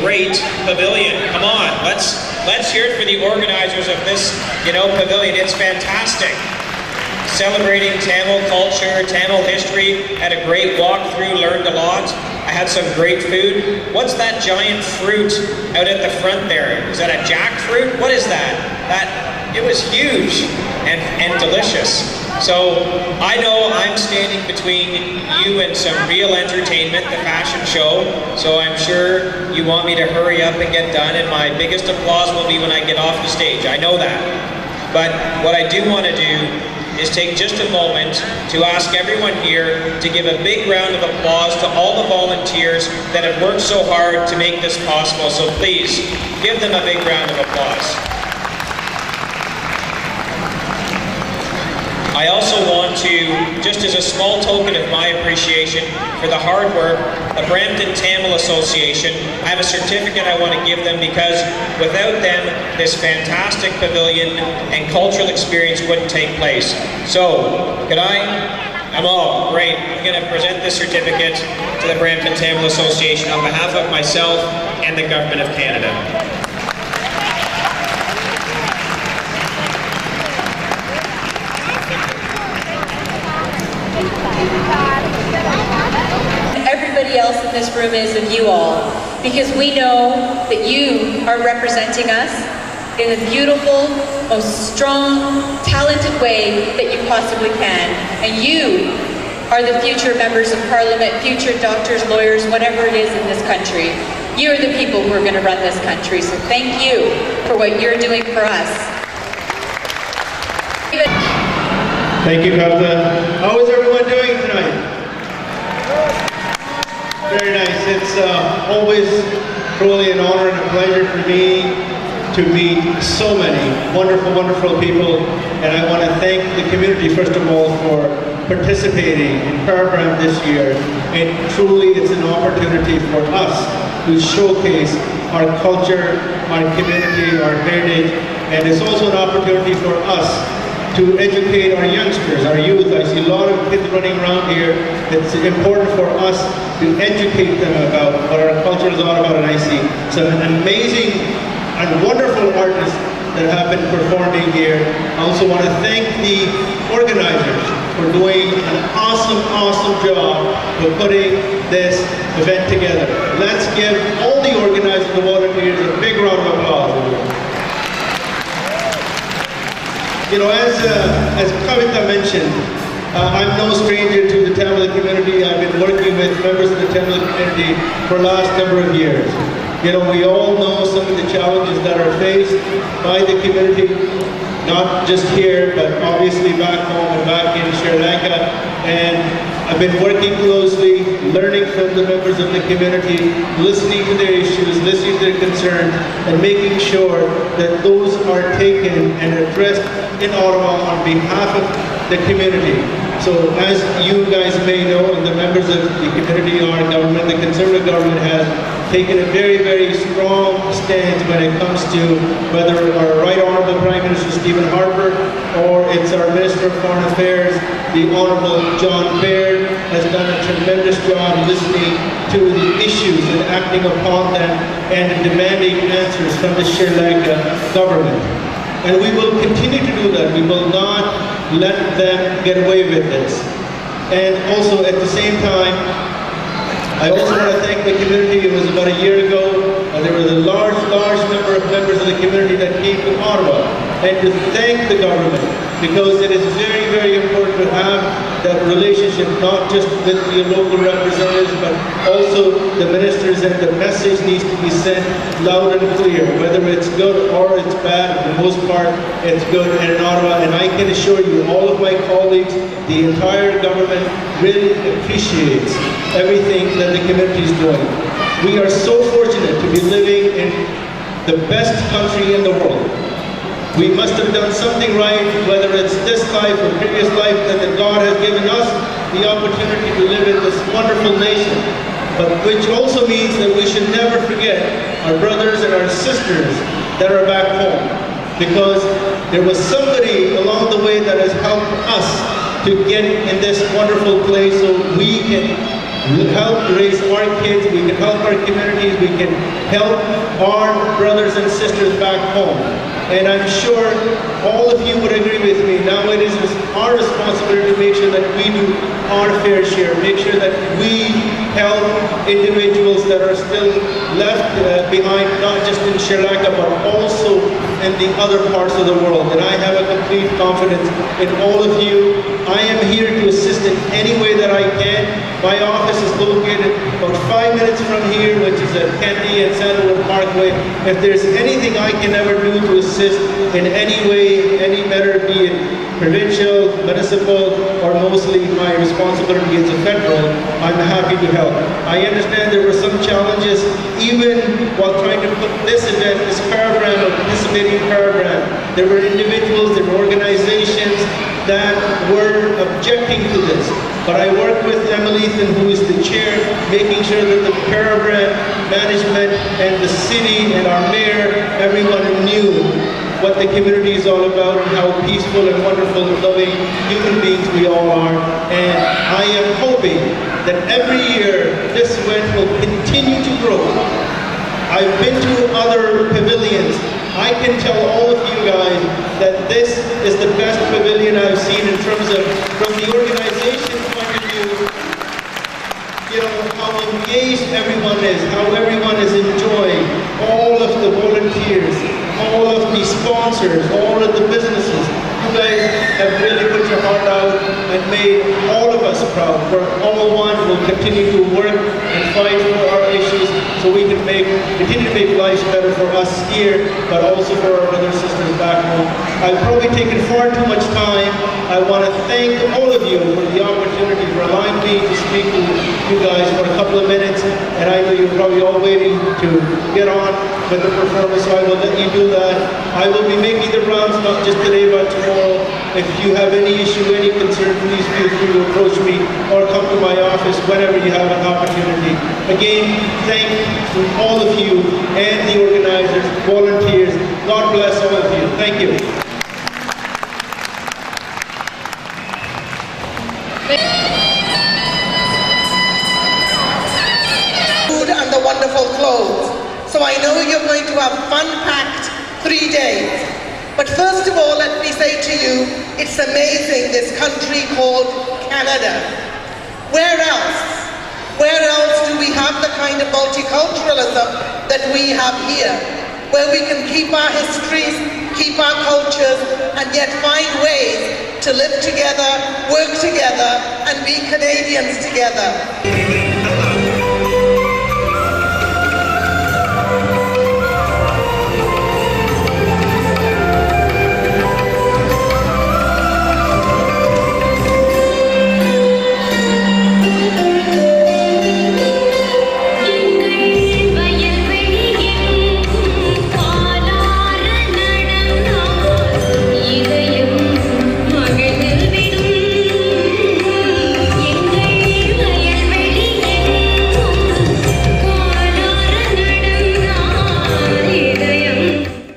great pavilion. Come on, let's hear it for the organizers of this, pavilion. It's fantastic. Celebrating Tamil culture, Tamil history. Had a great walkthrough, learned a lot. I had some great food. What's that giant fruit out at the front there? Is that a jackfruit? What is that? It was huge and delicious. So I know I'm standing between you and some real entertainment, the fashion show. So I'm sure you want me to hurry up and get done, and my biggest applause will be when I get off the stage. I know that. But what I do want to do is take just a moment to ask everyone here to give a big round of applause to all the volunteers that have worked so hard to make this possible. So please, give them a big round of applause. I also want to, just as a small token of my appreciation for the hard work, the Brampton Tamil Association, I have a certificate I want to give them because without them, this fantastic pavilion and cultural experience wouldn't take place. So, great. I'm going to present this certificate to the Brampton Tamil Association on behalf of myself and the Government of Canada. Everybody else in this room is of you all, because we know that you are representing us in the beautiful, most strong, talented way that you possibly can. And you are the future members of Parliament, future doctors, lawyers, whatever it is in this country. You are the people who are going to run this country. So thank you for what you're doing for us. Thank you, Kathleen. How is everyone doing tonight? Very nice. It's always truly an honor and a pleasure for me to meet so many wonderful, wonderful people. And I want to thank the community, first of all, for participating in Carabram this year. And truly, it's an opportunity for us to showcase our culture, our community, our heritage. And it's also an opportunity for us to educate our youngsters, our youth. I see a lot of kids running around here. It's important for us to educate them about what our culture is all about, and I see some amazing and wonderful artists that have been performing here. I also want to thank the organizers for doing an awesome, awesome job of putting this event together. Let's give all the organizers and the volunteers a big round of applause. As Kavita mentioned, I'm no stranger to the Tamil community. I've been working with members of the Tamil community for the last number of years. We all know some of the challenges that are faced by the community, not just here, but obviously back home and back in Sri Lanka. And I've been working closely, learning from the members of the community, listening to their issues, listening to their concerns, and making sure that those are taken and addressed in Ottawa on behalf of the community. So as you guys may know, and the members of the community, our government, the Conservative government has taken a very, very strong stance when it comes to whether our Right Honourable Prime Minister Stephen Harper or it's our Minister of Foreign Affairs, the Honourable John Baird, has done a tremendous job listening to the issues and acting upon them and demanding answers from the Sri Lanka government. And we will continue to do that. We will not let them get away with this. And also at the same time, I also want to thank the community. It was about a year ago, there was a large number of members of the community that came to Ottawa, and to thank the government, because it is very, very important to have that relationship, not just with the local representatives, but also the ministers, and the message needs to be sent loud and clear, whether it's good or it's bad. For the most part, it's good in Ottawa, and I can assure you, all of my colleagues, the entire government really appreciates everything that the community is doing. We are so fortunate to be living in the best country in the world. We must have done something right, whether it's this life or previous life, that God has given us the opportunity to live in this wonderful nation. But which also means that we should never forget our brothers and our sisters that are back home. Because there was somebody along the way that has helped us to get in this wonderful place, so we can help raise our kids, we can help our communities, we can help our brothers and sisters back home. And I'm sure all of you would agree with me. Now it is our responsibility to make sure that we do our fair share, make sure that we help individuals that are still left behind, not just in Sri Lanka, but also in the other parts of the world. And I have a complete confidence in all of you. I am here to assist in any way that I can. My office is located about 5 minutes from here, which is at Kennedy and Sandalwood Parkway. If there's anything I can ever do to assist in any way, any better, be it provincial, municipal, or mostly my responsibility as a federal, I'm happy to help. I understand there were some challenges even while trying to put this event, this Carabram, or participating in Carabram. There were individuals, there were organizations that were objecting to this. But I worked with Emily, who is the chair, making sure that the Carabram management and the city and our mayor, everyone knew what the community is all about and how peaceful and wonderful and loving human beings we all are. And I am hoping that every year this event will continue to grow. I've been to other pavilions. I can tell all of you guys that this is the best pavilion I've seen in terms of, from the organization point of view, you know, how engaged everyone is, how everyone is enjoying, all of the volunteers, all of the sponsors, all of the businesses. You guys have really put your heart out and made all of us proud. We're all one. We'll continue to work and fight for our issues so we can continue to make life better for us here, but also for our brothers and sisters back home. I've probably taken far too much time. I want to thank all of you for the opportunity for allowing me to speak to you guys for a couple of minutes. And I know you're probably all waiting to get on with the performance, so I will let you do that. I will be making the rounds not just today but tomorrow. If you have any issue, any concern, please feel free to approach me or come to my office whenever you have an opportunity. Again, thank to all of you and the organizers, volunteers. God bless all of you. Thank you. Food and the wonderful clothes. So I know you're going to have fun-packed 3 days. But first of all, let me say to you, it's amazing, this country called Canada. Where else? Where else do we have the kind of multiculturalism that we have here? Where we can keep our histories, keep our cultures, and yet find ways to live together, work together, and be Canadians together.